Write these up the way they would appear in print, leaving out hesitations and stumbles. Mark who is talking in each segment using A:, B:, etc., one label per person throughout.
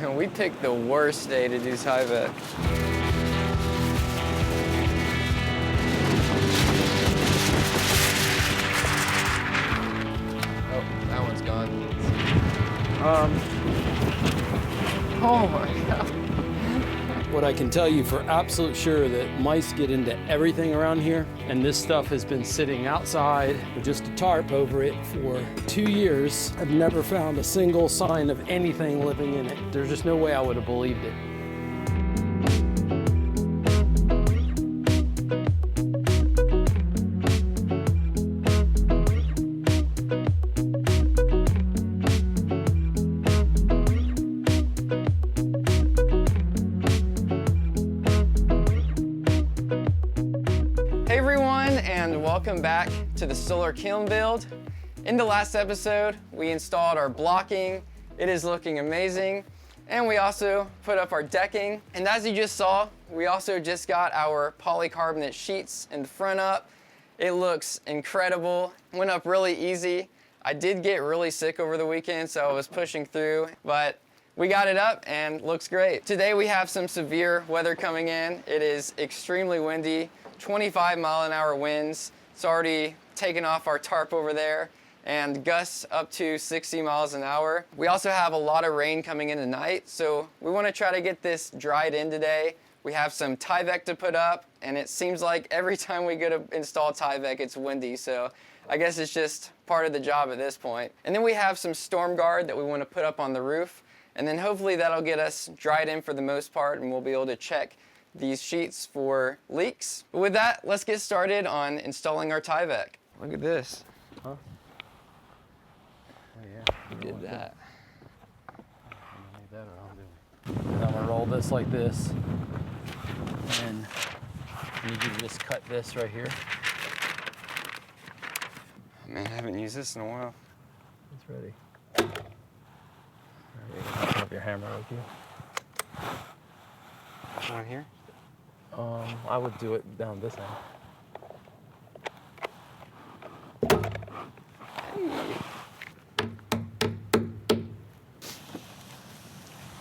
A: We picked the worst day to do Tyvek. Oh, that one's gone. Oh my God.
B: What I can tell you for absolute sure that mice get into everything around here, and this stuff has been sitting outside with just a tarp over it for 2 years. I've never found a single sign of anything living in it. There's just no way I would have believed it.
A: Hey everyone, and welcome back to the solar kiln build. In the last episode, we installed our blocking. It is looking amazing. And we also put up our decking. And as you just saw, we also just got our polycarbonate sheets in the front up. It looks incredible. Went up really easy. I did get really sick over the weekend, so I was pushing through, but we got it up and looks great. Today we have some severe weather coming in. It is extremely windy, 25-mile-an-hour winds. It's already taken off our tarp over there, and gusts up to 60 miles an hour. We also have a lot of rain coming in tonight, so we want to try to get this dried in today. We have some Tyvek to put up, and it seems like every time we go to install Tyvek, it's windy, so I guess it's just part of the job at this point. And then we have some storm guard that we want to put up on the roof, and then hopefully that'll get us dried in for the most part, and we'll be able to check these sheets for leaks. But with that, let's get started on installing our Tyvek. Look at this.
B: Huh? Oh yeah.
A: We did that.
B: And I'm gonna roll this like this. And I need you to just cut this right here.
A: Man, I haven't used this in a while.
B: It's ready. You can open up your hammer with you.
A: One here?
B: I would do it down this end.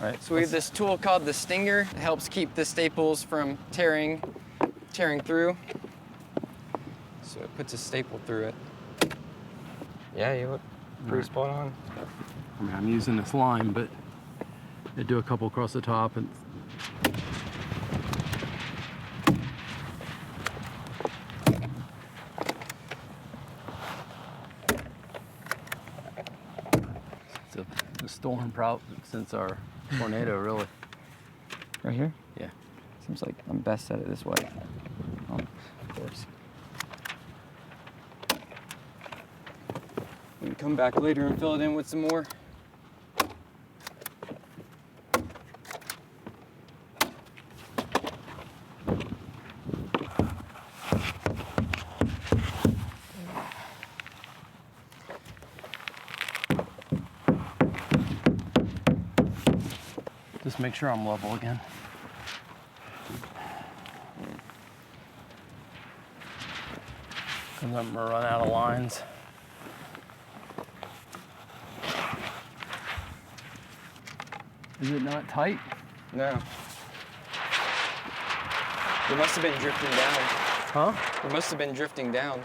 B: All right,
A: So we have this tool called the Stinger. It helps keep the staples from tearing through. So it puts a staple through it. Yeah, you look pretty spot on.
B: I mean, I'm using this line, but I do a couple across the top and it's a storm problem since our tornado, really.
A: Right here?
B: Yeah.
A: Seems like I'm best at it this way. Oh, of course. We can come back later and fill it in with some more.
B: Just make sure I'm level again. Because I'm gonna run out of lines. Is it not tight?
A: No. We must have been drifting down.
B: Huh?
A: We must have been drifting down.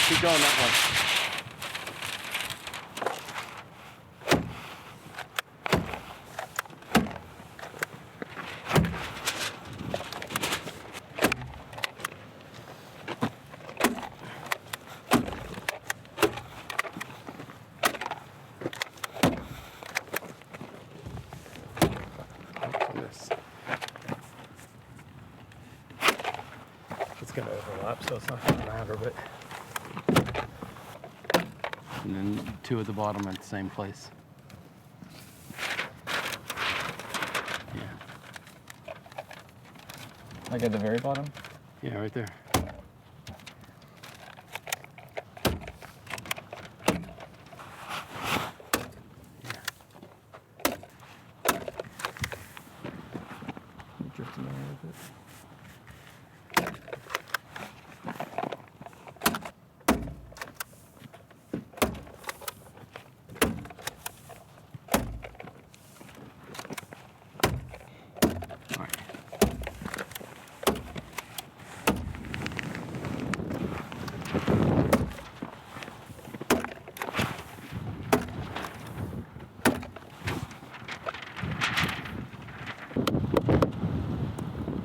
B: Keep going that way. It's going to overlap, so it's not going to matter, but... And then two at the bottom at the same place. Yeah.
A: Like at the very bottom?
B: Yeah, right there.
A: Drifting a little bit.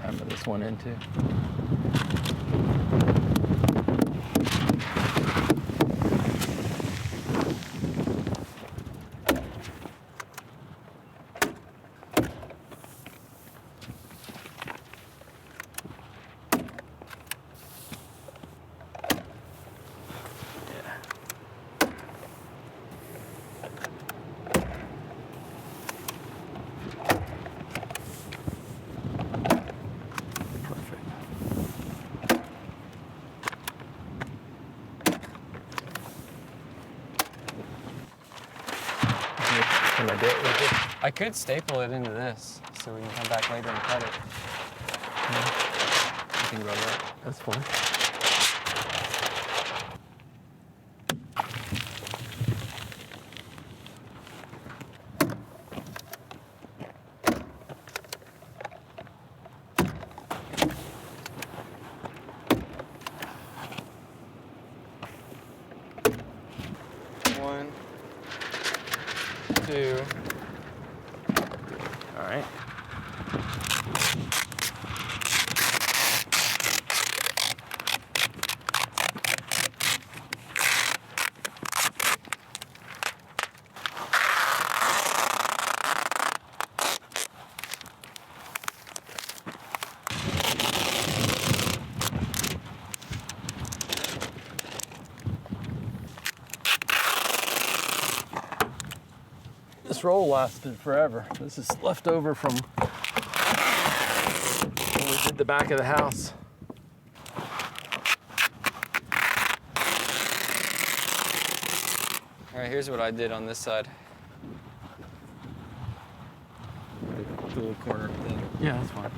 A: Hammer this one in too. Can I do it with this? I could staple it into this so we can come back later and cut it. You think about that?
B: That's fine.
A: One, two.
B: All right. This roll lasted forever. This is left over from when we did the back of the house.
A: All right, here's what I did on this side. The little corner thing.
B: Yeah, that's fine.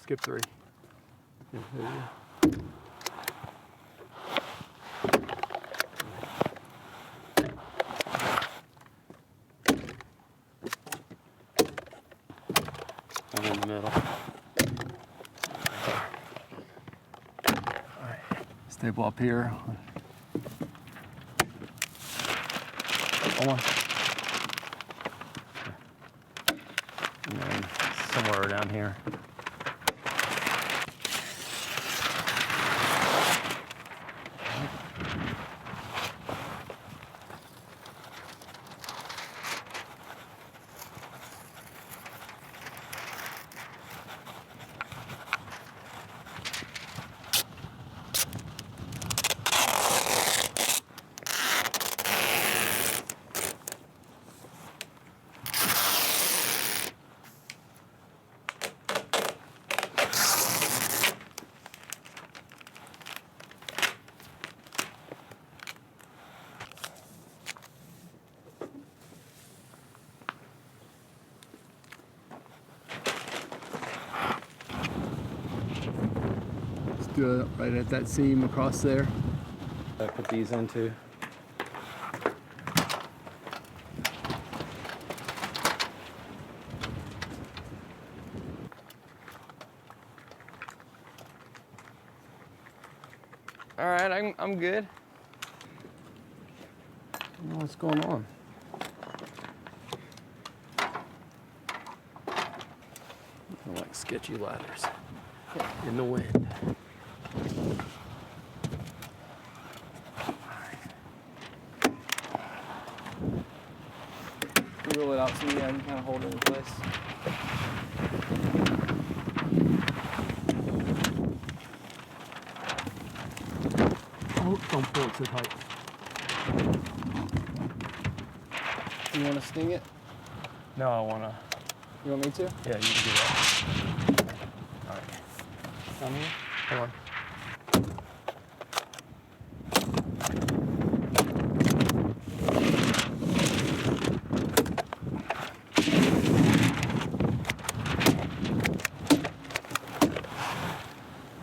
B: Skip 3. Yeah, there you go. One in the middle. All right. Staple up here. One. And then somewhere down here. Do it right at that seam across there. I put these into.
A: All right, I'm good.
B: I don't know what's going on. I like sketchy ladders in the wind.
A: you roll it out to me, I can kind of hold it in place.
B: Oh, don't pull it so tight.
A: Do you want to sting it?
B: No, I want to.
A: You want me to?
B: Yeah, you can do that. All right.
A: Come here.
B: Come on.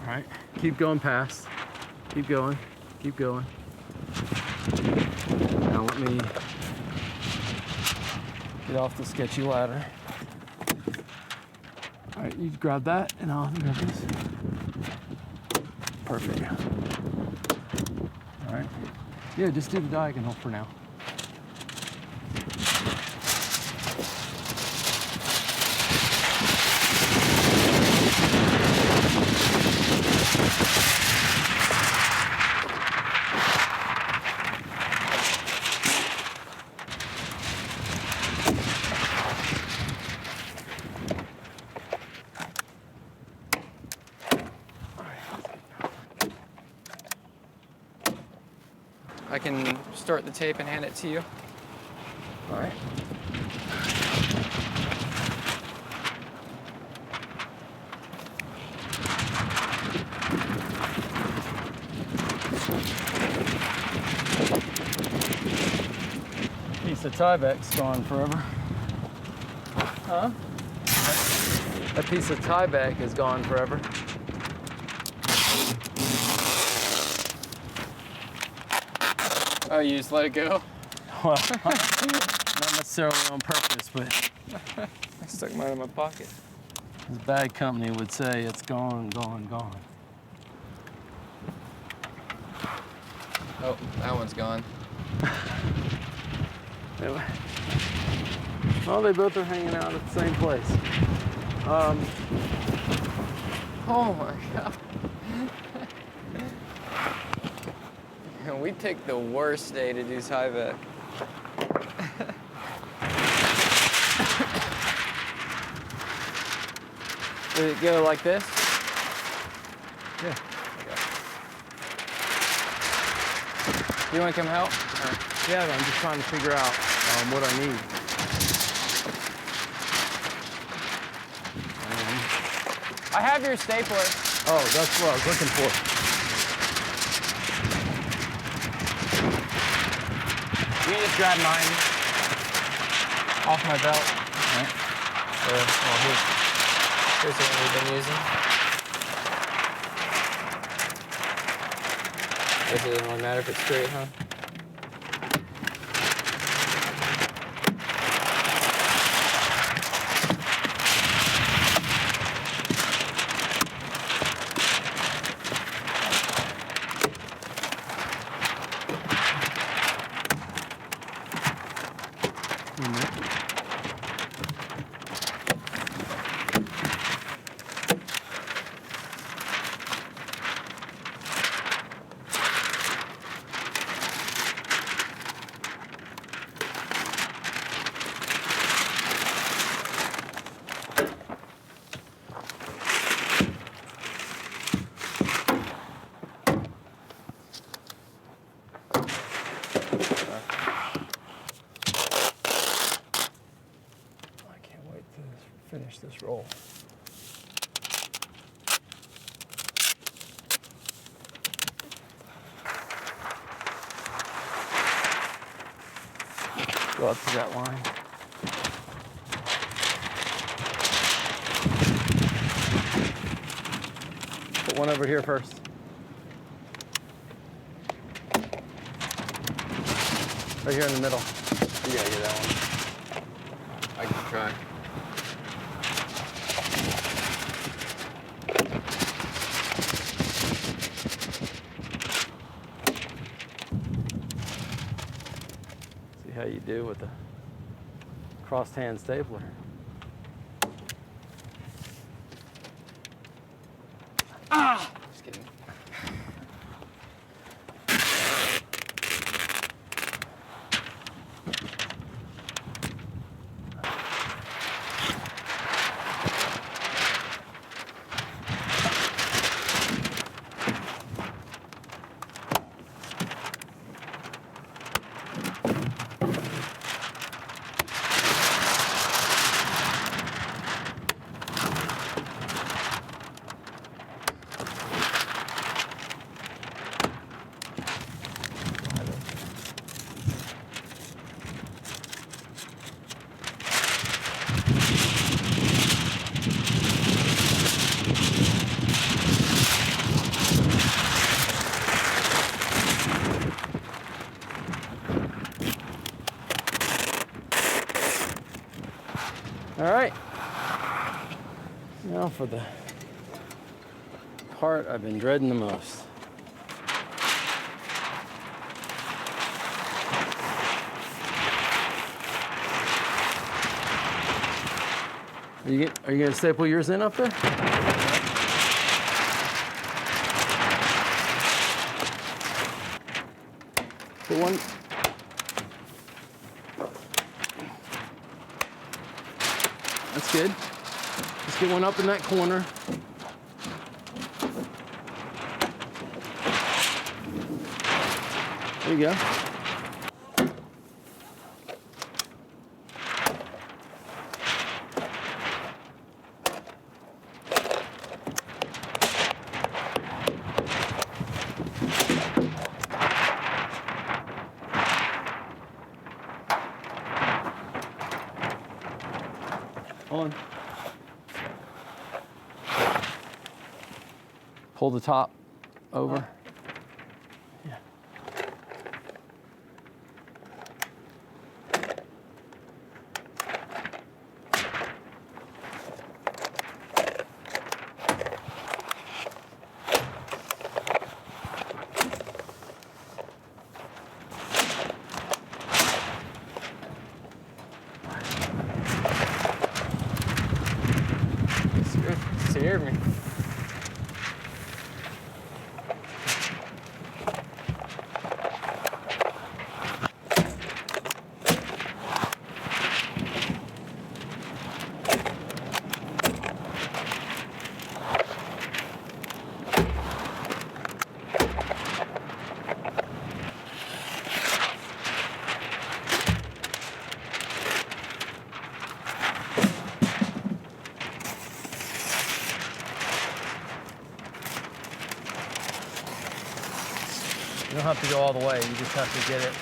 B: All right. Keep going past. Keep going. Keep going. Now let me get off the sketchy ladder. All right, you grab that and I'll grab this. Perfect. All right. Yeah, just do the diagonal for now.
A: I can start the tape and hand it to you.
B: All right. Piece of Tyvek's gone forever.
A: Huh?
B: That piece of Tyvek is gone forever.
A: Oh, you just let it go?
B: Well, not necessarily on purpose, but
A: I stuck mine in my pocket.
B: as bad company would say, it's gone, gone, gone.
A: Oh, that one's gone.
B: Anyway. Well, they both are hanging out at the same place.
A: Oh my God. We picked the worst day to do Tyvek. Did it go like this?
B: Yeah.
A: Okay. You want to come help?
B: Yeah, I'm just trying to figure out what I need.
A: I have your stapler.
B: Oh, that's what I was looking for.
A: You can just grab mine off my belt.
B: All right.
A: Here's the one we've been using. Guess it doesn't really matter if it's straight, huh?
B: Finish this roll. Go up to that line. Put one over here first. Right here in the middle. You gotta get that one.
A: I can try.
B: How you do with the crossed hand stapler.
A: Ah! Just kidding.
B: All right. Now for the part I've been dreading the most. Are you gonna staple yours in up there? Put one. That's good. Let's get one up in that corner. There you go. On. Pull the top over. Yeah.
A: Scared me.
B: You don't have to go all the way, you just have to get it.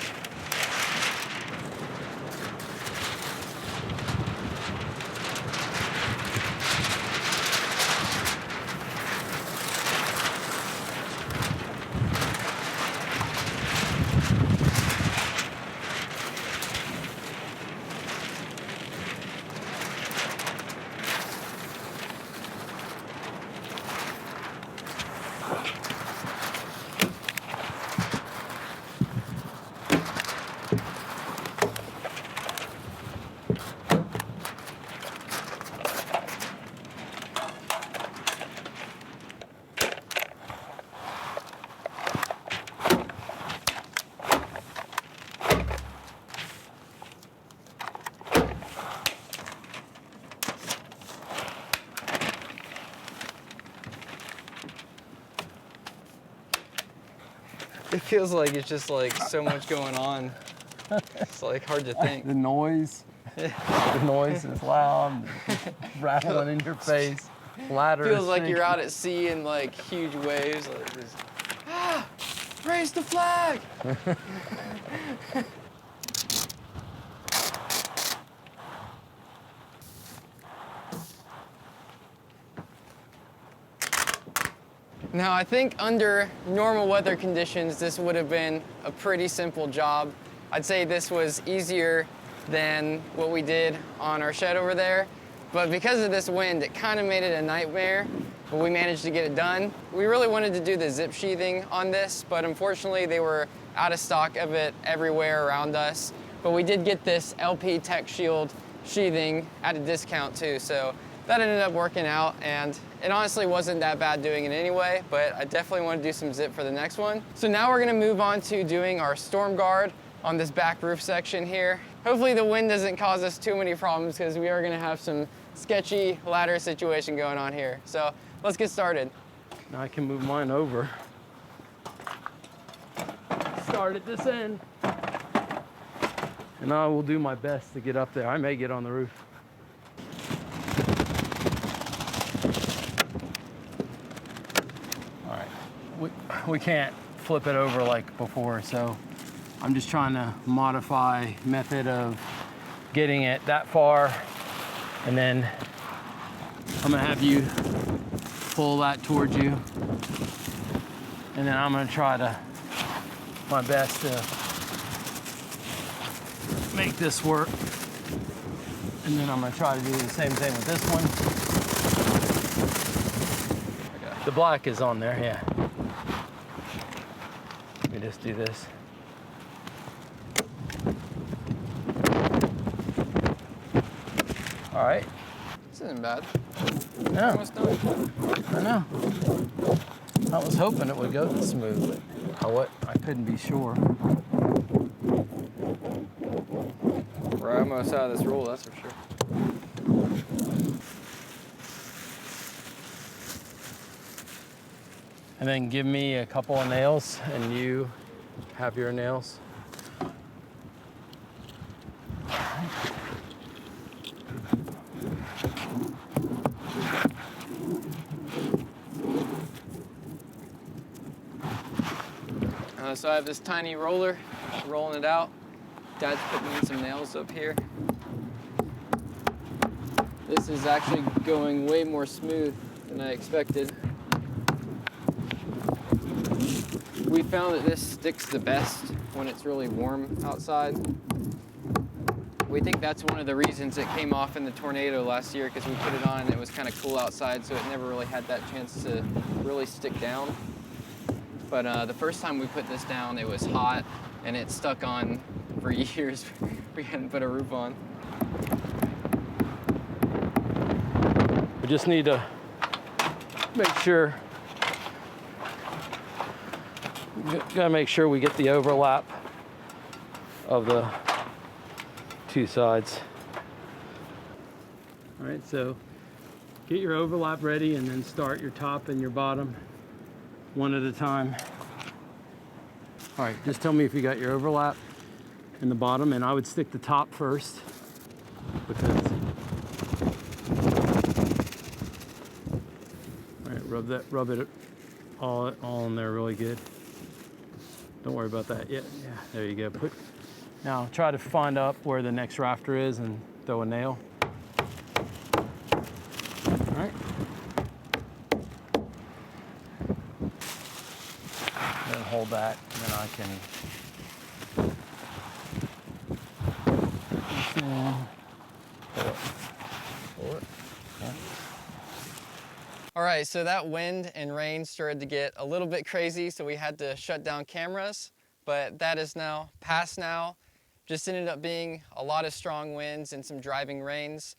A: It feels like it's just like so much going on. It's like hard to think.
B: The noise. The noise is loud, rattling in your face. Ladder
A: Feels like
B: shaking.
A: you're out at sea in like huge waves. Like this. Raise the flag! Now, I think under normal weather conditions, this would have been a pretty simple job. I'd say this was easier than what we did on our shed over there. But because of this wind, it kind of made it a nightmare, but we managed to get it done. We really wanted to do the zip sheathing on this, but unfortunately they were out of stock of it everywhere around us. But we did get this LP Tech Shield sheathing at a discount too, so that ended up working out, and it honestly wasn't that bad doing it anyway, but I definitely want to do some zip for the next one. So now we're gonna move on to doing our storm guard on this back roof section here. Hopefully the wind doesn't cause us too many problems because we are gonna have some sketchy ladder situation going on here. So let's get started.
B: Now I can move mine over. Start at this end. And I will do my best to get up there. I may get on the roof. All right, we can't flip it over like before, so I'm just trying to modify method of getting it that far, and then I'm gonna have you pull that towards you, and then I'm gonna try to my best to make this work. And then I'm gonna try to do the same thing with this one.
A: Okay.
B: The black is on there, yeah. Let me just do this. All right.
A: This isn't bad.
B: Yeah,
A: Almost done.
B: I know. I was hoping it would go this smooth, but I couldn't be sure.
A: We're almost out of this roll, that's for sure.
B: And then give me a couple of nails and you have your nails.
A: So I have this tiny roller, rolling it out. Dad's putting in some nails up here. This is actually going way more smooth than I expected. We found that this sticks the best when it's really warm outside. We think that's one of the reasons it came off in the tornado last year, because we put it on and it was kind of cool outside, so it never really had that chance to really stick down. But the first time we put this down, it was hot and it stuck on for years. We hadn't put a roof on.
B: We just need to make sure, gotta make sure we get the overlap of the two sides. All right, so get your overlap ready and then start your top and your bottom one at a time. All right, just tell me if you got your overlap in the bottom, and I would stick the top first because, all right, rub it all in there really good. Don't worry about that. Yeah, there you go. Now try to find up where the next rafter is and throw a nail. All right. Then hold that, and then I can pull it. Yeah.
A: All right, so that wind and rain started to get a little bit crazy, so we had to shut down cameras, but that is now past now. Just ended up being a lot of strong winds and some driving rains.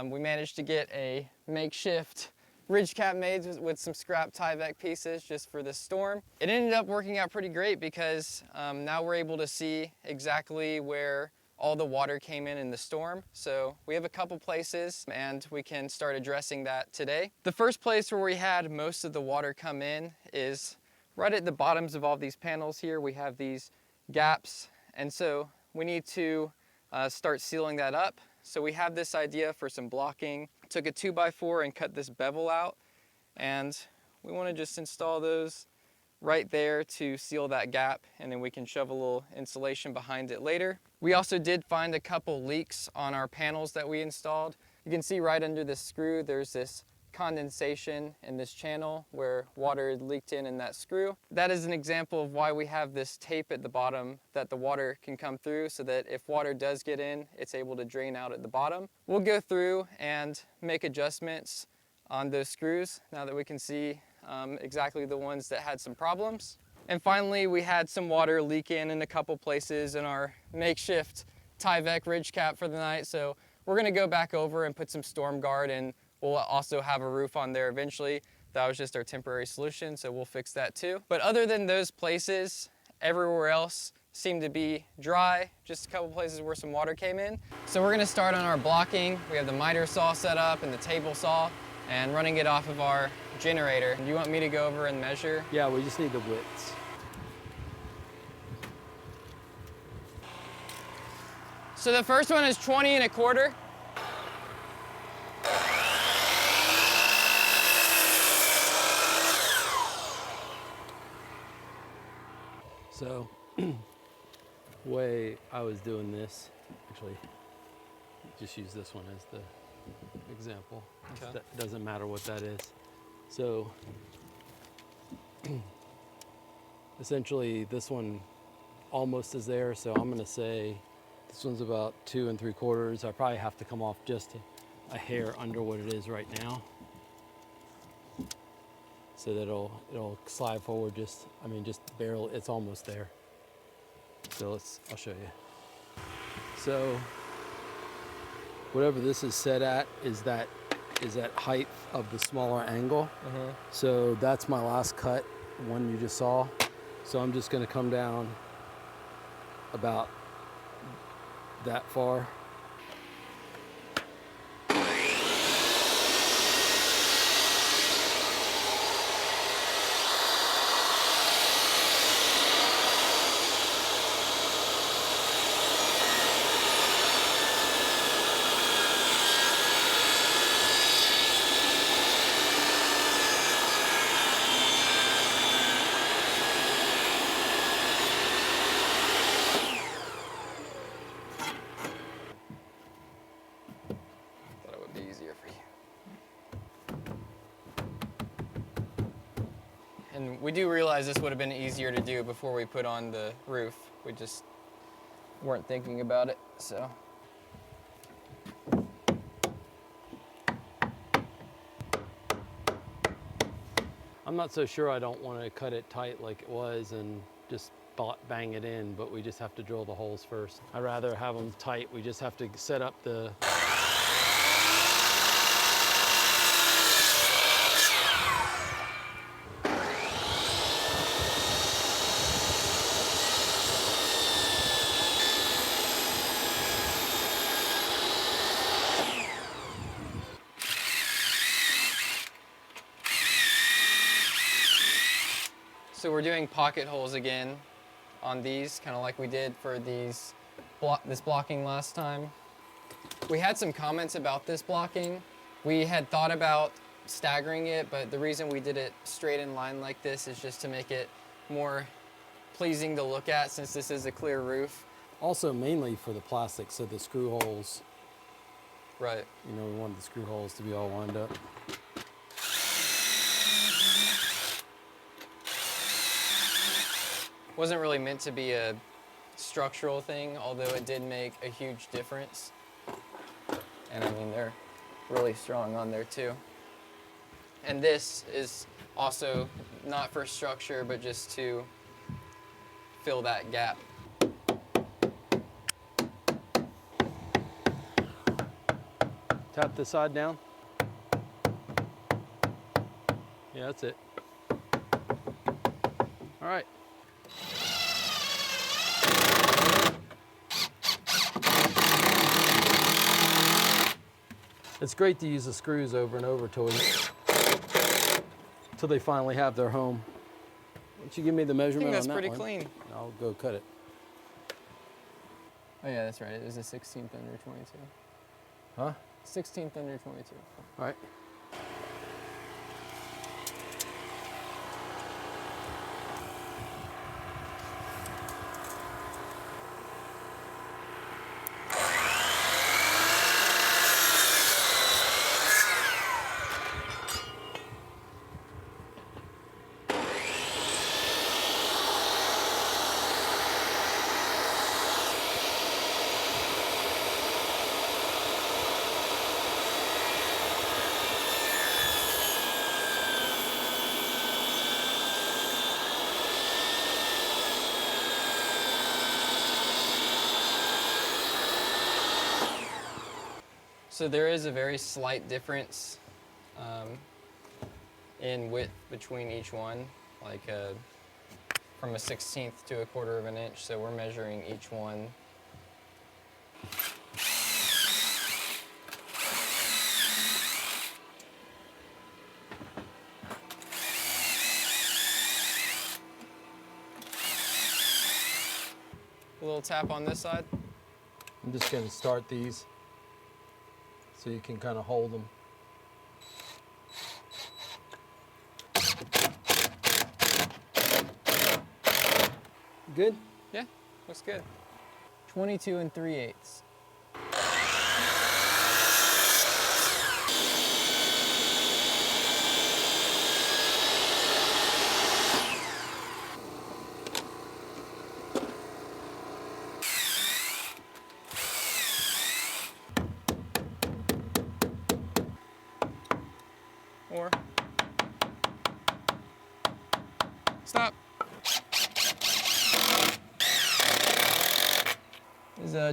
A: We managed to get a makeshift ridge cap made with some scrap Tyvek pieces just for this storm. It ended up working out pretty great because now we're able to see exactly where all the water came in the storm. So we have a couple places and we can start addressing that today. The first place where we had most of the water come in is right at the bottoms of all these panels here. We have these gaps, and so we need to start sealing that up. So we have this idea for some blocking. Took a 2x4 and cut this bevel out, and we want to just install those right there to seal that gap, and then we can shove a little insulation behind it later. We also did find a couple leaks on our panels that we installed. You can see right under this screw there's this condensation in this channel where water had leaked in that screw. That is an example of why we have this tape at the bottom that the water can come through, so that if water does get in, it's able to drain out at the bottom. We'll go through and make adjustments on those screws now that we can see exactly the ones that had some problems. And finally, we had some water leak in a couple places in our makeshift Tyvek ridge cap for the night, so we're gonna go back over and put some storm guard, and we'll also have a roof on there eventually. That was just our temporary solution, so we'll fix that too. But other than those places, everywhere else seemed to be dry, just a couple places where some water came in. So we're gonna start on our blocking. We have the miter saw set up and the table saw, and running it off of our generator. Do you want me to go over and measure?
B: Yeah, we just need the widths.
A: So the first one is 20 1/4.
B: So, the way I was doing this, actually, just use this one as the example.
A: Okay.
B: That doesn't matter what that is. So, essentially, this one almost is there, so I'm gonna say This one's about 2 3/4. I probably have to come off just a hair under what it is right now, so that it'll slide forward just barely. It's almost there. So I'll show you. So whatever this is set at is that height of the smaller angle. So that's my last cut, one you just saw. So I'm just gonna come down about that far.
A: And we do realize this would have been easier to do before we put on the roof. We just weren't thinking about it, so.
B: I'm not so sure I don't want to cut it tight like it was and just bang it in, but we just have to drill the holes first. I'd rather have them tight. We just have to set up the
A: So we're doing pocket holes again on these, kind of like we did for this blocking last time. We had some comments about this blocking. We had thought about staggering it, but the reason we did it straight in line like this is just to make it more pleasing to look at, since this is a clear roof.
B: Also mainly for the plastic, so the screw holes.
A: Right.
B: You know, we wanted the screw holes to be all lined up.
A: Wasn't really meant to be a structural thing, although it did make a huge difference. And I mean, they're really strong on there too. And this is also not for structure, but just to fill that gap.
B: Tap this side down. Yeah, that's it. All right. It's great to use the screws over and over till they finally have their home. Why don't you give me the measurement on that one?
A: I think that's pretty clean.
B: I'll go cut it.
A: Oh yeah, that's right. It was a 16th under 22.
B: Huh?
A: 16th under 22.
B: All right.
A: So there is a very slight difference in width between each one, like from a 16th to a 1/4 of an inch. So we're measuring each one. A little tap on this side.
B: I'm just going to start these so you can kind of hold them. Good?
A: Yeah, looks good. 22 3/8.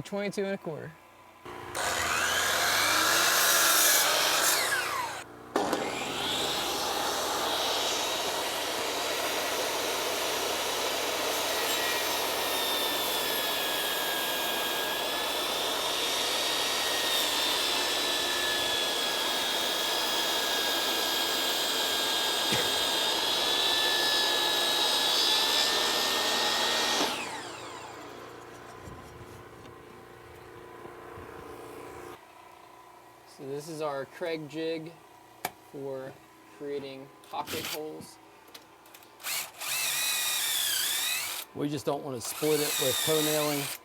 A: 22 and a quarter. So this is our Craig jig for creating pocket holes.
B: We just don't want to split it with toenailing,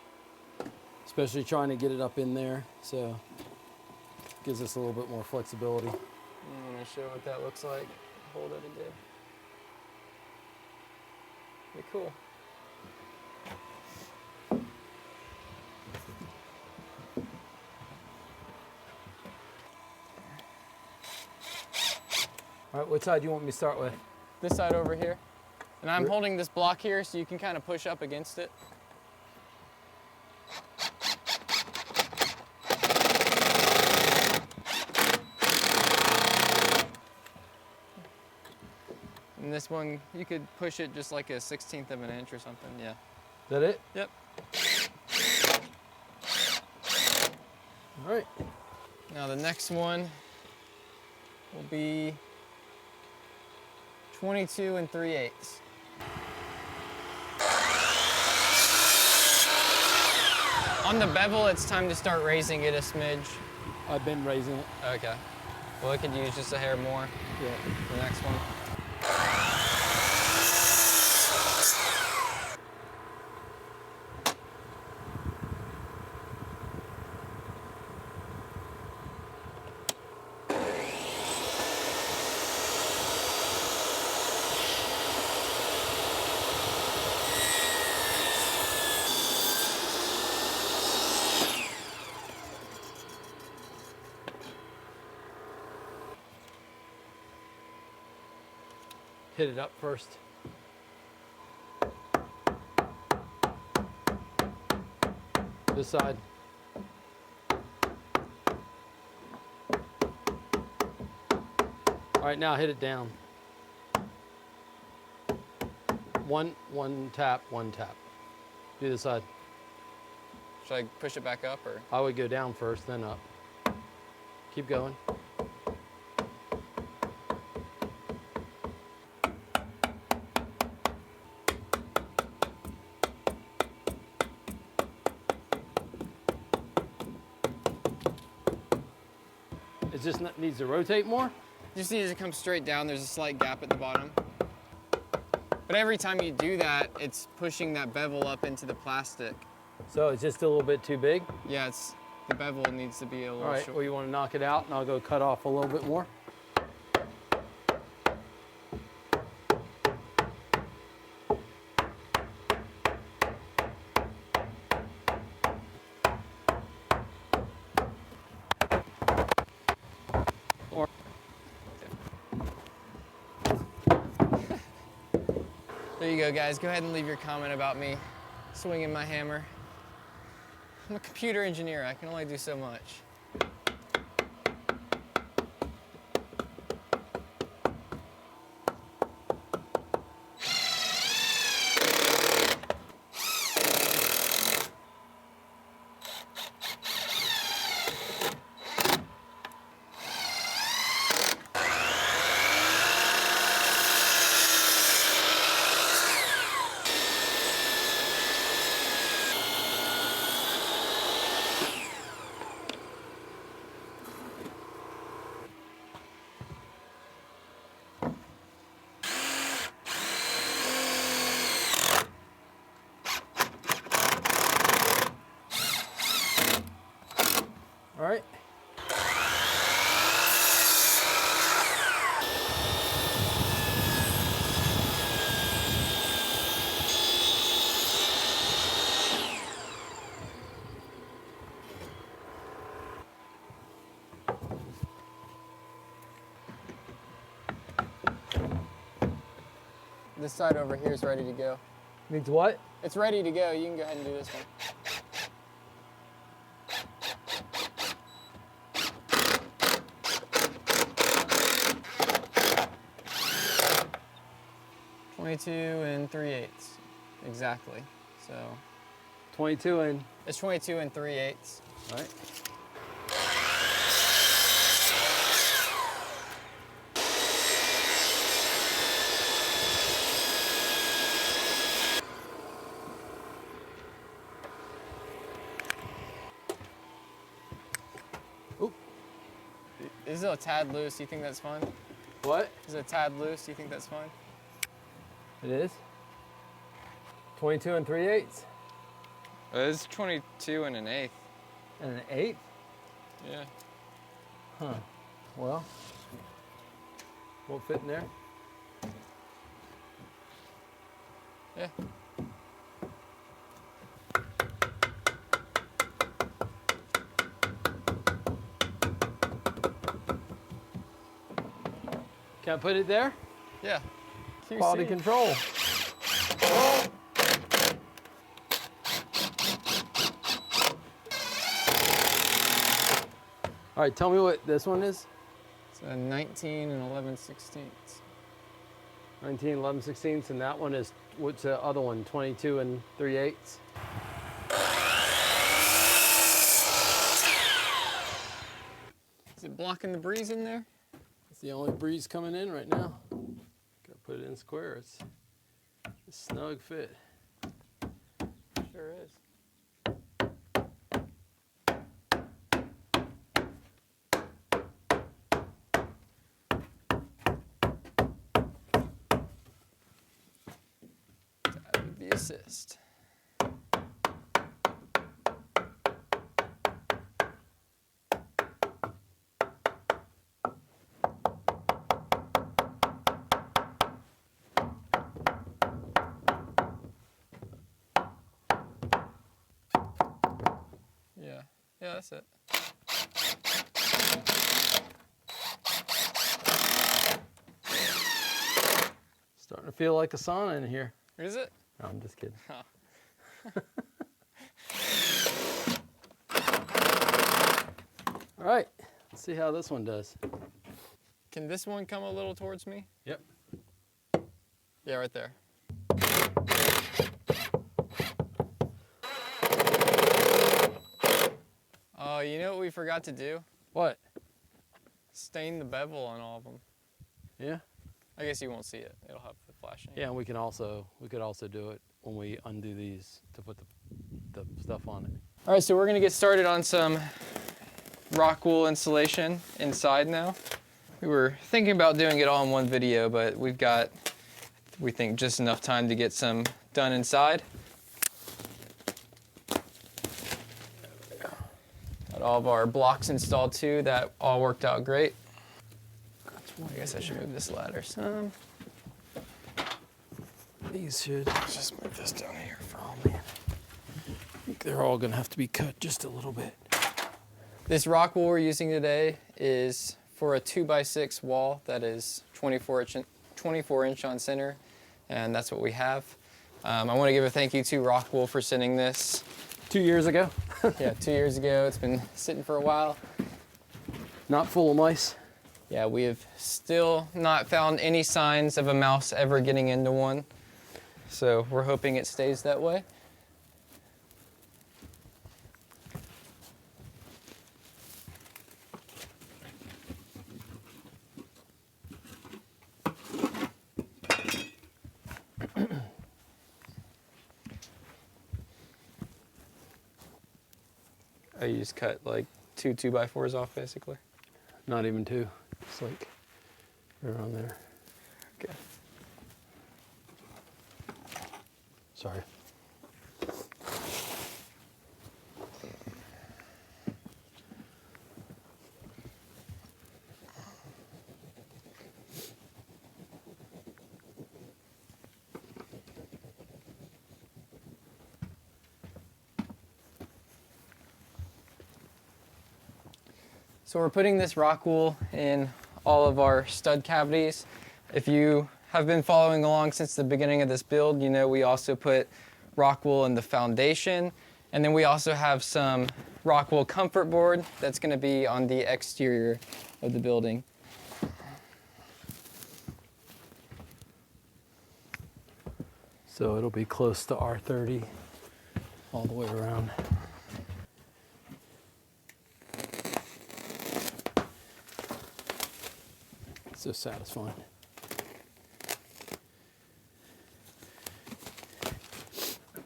B: especially trying to get it up in there. So it gives us a little bit more flexibility.
A: I'm going to show what that looks like. Hold it a dip. Pretty cool.
B: All right, what side do you want me to start with?
A: This side over here. And I'm holding this block here so you can kind of push up against it. And this one, you could push it just like a 1/16 of an inch or something, yeah.
B: Is that it?
A: Yep.
B: All right.
A: Now the next one will be 22 3/8. On the bevel, it's time to start raising it a smidge.
B: I've been raising it.
A: Okay. Well, it could use just a hair more.
B: Yeah.
A: The next one.
B: Hit it up first. This side. All right, now hit it down. One tap, one tap. Do this side.
A: Should I push it back up or?
B: I would go down first, then up. Keep going. It just needs to rotate more?
A: Just needs to come straight down. There's a slight gap at the bottom. But every time you do that, it's pushing that bevel up into the plastic.
B: So it's just a little bit too big?
A: Yeah, the bevel needs to be a little
B: All right,
A: short.
B: well, you want to knock it out and I'll go cut off a little bit more.
A: There you go, guys. Go ahead and leave your comment about me swinging my hammer. I'm a computer engineer. I can only do so much.
B: All right.
A: This side over here is ready to go.
B: Needs what?
A: It's ready to go. You can go ahead and do this one. 22 and 3/8, exactly. So
B: 22 and.
A: it's 22 and 3/8.
B: All right. Oop.
A: Is it a tad loose? Do you think that's fine?
B: What?
A: Is it a tad loose? Do you think that's fine?
B: It is. 22 and 3/8.
A: It's 22 and 1/8.
B: And an 8?
A: Yeah.
B: Huh. Well, won't fit in there.
A: Yeah.
B: Can I put it there?
A: Yeah. QC.
B: Quality control. All right, tell me what this one is.
A: It's a 19 and 11/16.
B: 19, 11/16, and that one is, what's the other one? 22 and 3/8.
A: Is it blocking the breeze in there?
B: It's the only breeze coming in right now. Gotta put it in square. It's a snug fit.
A: Sure is. The assist. Yeah, that's it.
B: Starting to feel like a sauna in here.
A: Is it?
B: No, I'm just kidding.
A: Oh.
B: All right, let's see how this one does.
A: Can this one come a little towards me?
B: Yep.
A: Yeah, right there. Oh, you know what we forgot to do?
B: What?
A: Stain the bevel on all of them.
B: Yeah.
A: I guess you won't see it. It'll have the flashing.
B: Yeah, and we could also do it when we undo these to put the stuff on it.
A: All right, so we're gonna get started on some Rockwool insulation inside now. We were thinking about doing it all in one video, but we've got, we think, just enough time to get some done inside. Got all of our blocks installed too. That all worked out great. I guess I should move this ladder some.
B: These should.
A: Let's just move this down here.
B: Oh man, I think they're all gonna have to be cut just a little bit.
A: This Rockwool we're using today is for a 2x6 wall that is 24 inch on center, and that's what we have. I want to give a thank you to Rockwool for sending this.
B: 2 years ago.
A: Yeah, 2 years ago. It's been sitting for a while.
B: Not full of mice.
A: Yeah, we have still not found any signs of a mouse ever getting into one, so we're hoping it stays that way. Oh, you just cut like two 2x4s off, basically?
B: Not even 2. It's like right around there.
A: Okay.
B: Sorry.
A: So we're putting this Rockwool in all of our stud cavities. If you have been following along since the beginning of this build, you know we also put Rockwool in the foundation, and then we also have some Rockwool comfort board that's going to be on the exterior of the building.
B: So it'll be close to R30 all the way around. So satisfying.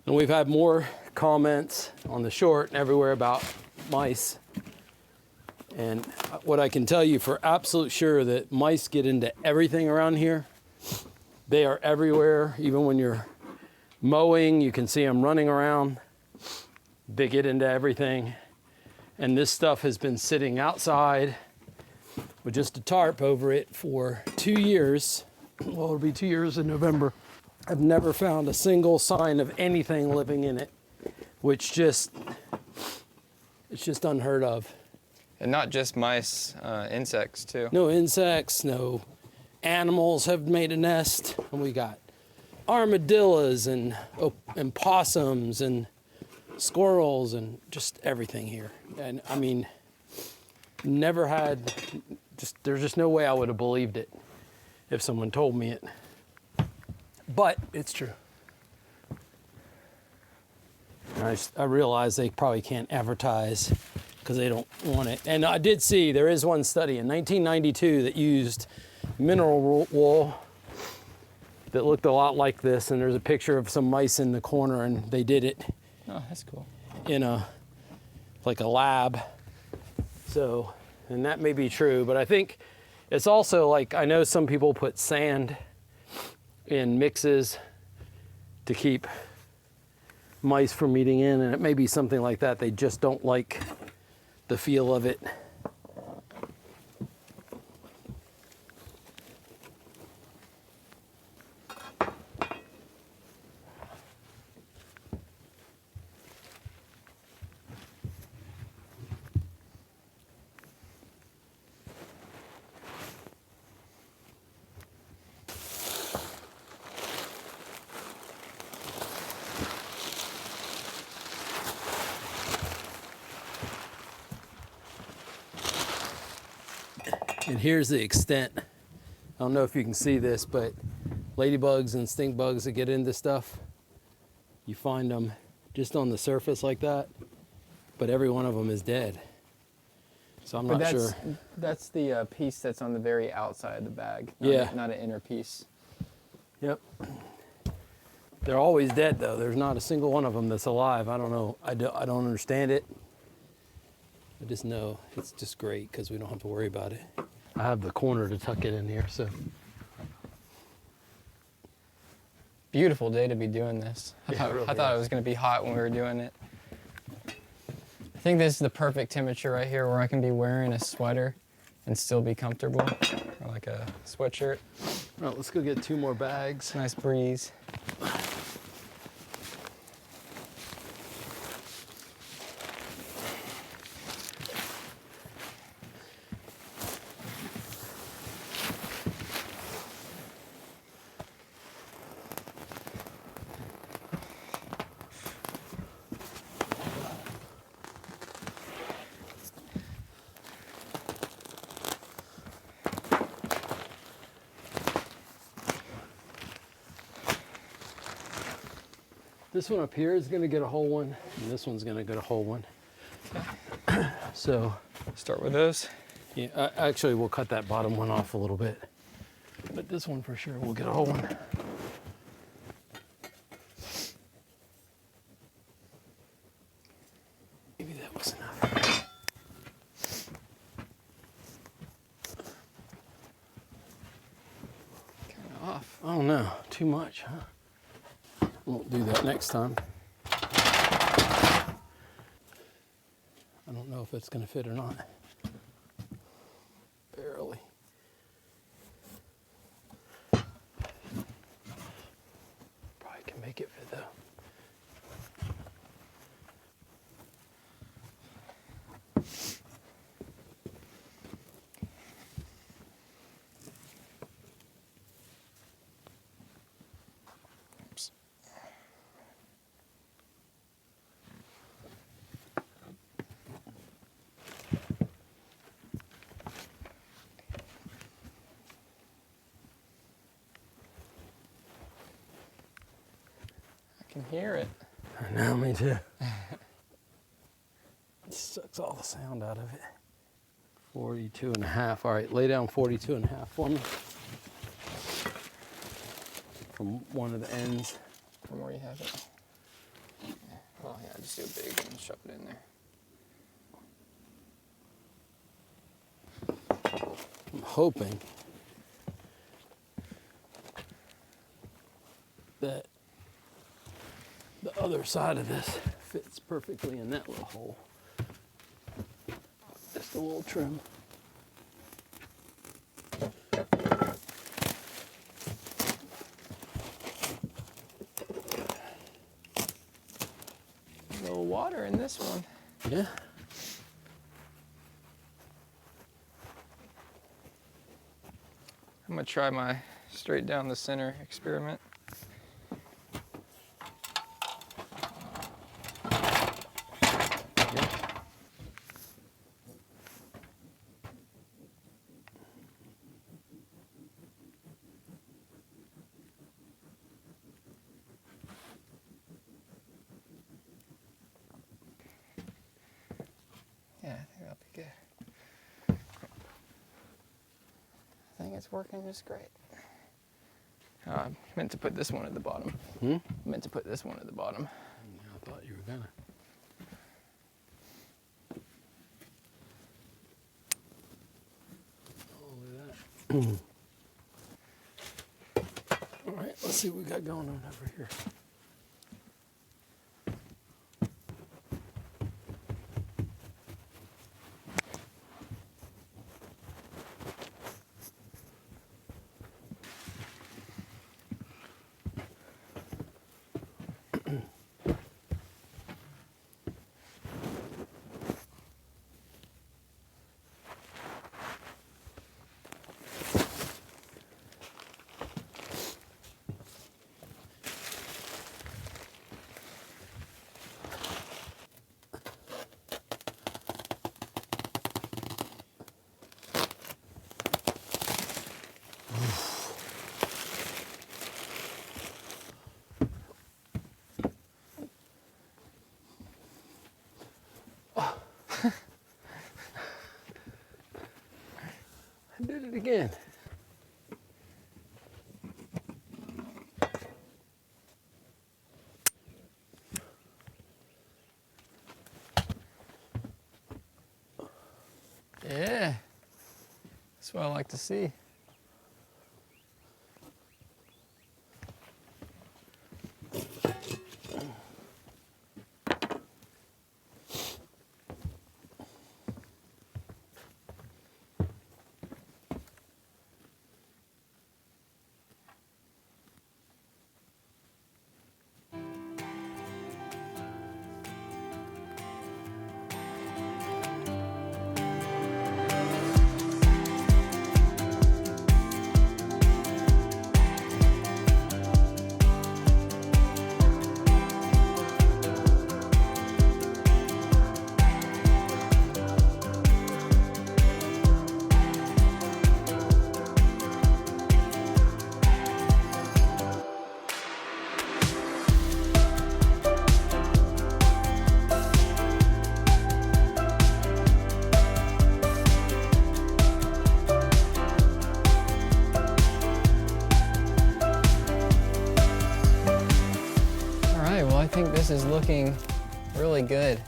B: And we've had more comments on the short and everywhere about mice. And what I can tell you for absolute sure that mice get into everything around here. They are everywhere. Even when you're mowing, you can see them running around. They get into everything. And this stuff has been sitting outside with just a tarp over it for 2 years. Well, it'll be 2 years in November. I've never found a single sign of anything living in it, which it's just unheard of.
A: And not just mice, insects too.
B: No insects, no animals have made a nest. And we got armadillos and possums and squirrels and just everything here. And I mean, never had, there's just no way I would have believed it if someone told me it. But it's true. I realize they probably can't advertise because they don't want it. And I did see there is one study in 1992 that used mineral wool that looked a lot like this, and there's a picture of some mice in the corner, and they did it.
A: Oh, that's cool.
B: In like a lab. So, and that may be true, but I think it's also like, I know some people put sand in mixes to keep mice from eating in, and it may be something like that. They just don't like the feel of it. And here's the extent. I don't know if you can see this, but ladybugs and stink bugs that get into stuff, you find them just on the surface like that, but every one of them is dead. So I'm not sure.
A: That's the piece that's on the very outside of the bag, not an inner piece.
B: Yep. They're always dead though. There's not a single one of them that's alive. I don't know. I don't understand it. I just know it's just great because we don't have to worry about it. I have the corner to tuck it in here, so.
A: Beautiful day to be doing this. I thought it was going to be hot when we were doing it. I think this is the perfect temperature right here where I can be wearing a sweater and still be comfortable, or like a sweatshirt.
B: All right, let's go get 2 more bags.
A: Nice breeze.
B: This one up here is gonna get a whole one, and this one's gonna get a whole one. So,
A: start with those.
B: Yeah, actually we'll cut that bottom one off a little bit, but this one for sure will get a whole one. Maybe that was enough.
A: Kind of off.
B: Oh no, too much, huh? Won't do that next time. I don't know if it's gonna fit or not. Barely. Probably can make it fit though.
A: can hear it.
B: I know, me too. It sucks all the sound out of it. 42.5. All right, lay down 42.5 for me. From one of the ends.
A: From where you have it. Well, yeah, just do a big and shove it in there.
B: I'm hoping that the other side of this fits perfectly in that little hole. Just a little trim.
A: A little water in this one.
B: Yeah.
A: I'm gonna try my straight down the center experiment. Yeah, I think that'll be good. I think it's working just great. I meant to put this one at the bottom.
B: Hmm?
A: I meant to put this one at the bottom.
B: I thought you were gonna. Oh, look at that. All right, let's see what we got going on over here. I did it again.
A: Yeah, that's what I like to see. I think this is looking really good.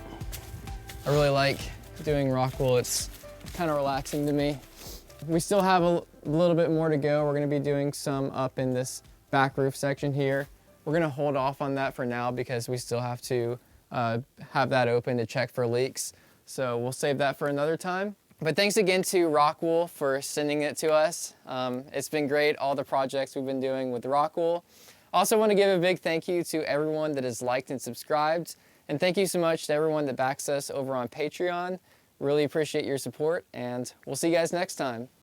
A: I really like doing Rockwool. It's kind of relaxing to me. We still have a little bit more to go. We're gonna be doing some up in this back roof section here. We're gonna hold off on that for now because we still have to have that open to check for leaks. So we'll save that for another time. But thanks again to Rockwool for sending it to us. It's been great, all the projects we've been doing with Rockwool. Also want to give a big thank you to everyone that has liked and subscribed. And thank you so much to everyone that backs us over on Patreon. Really appreciate your support, and we'll see you guys next time.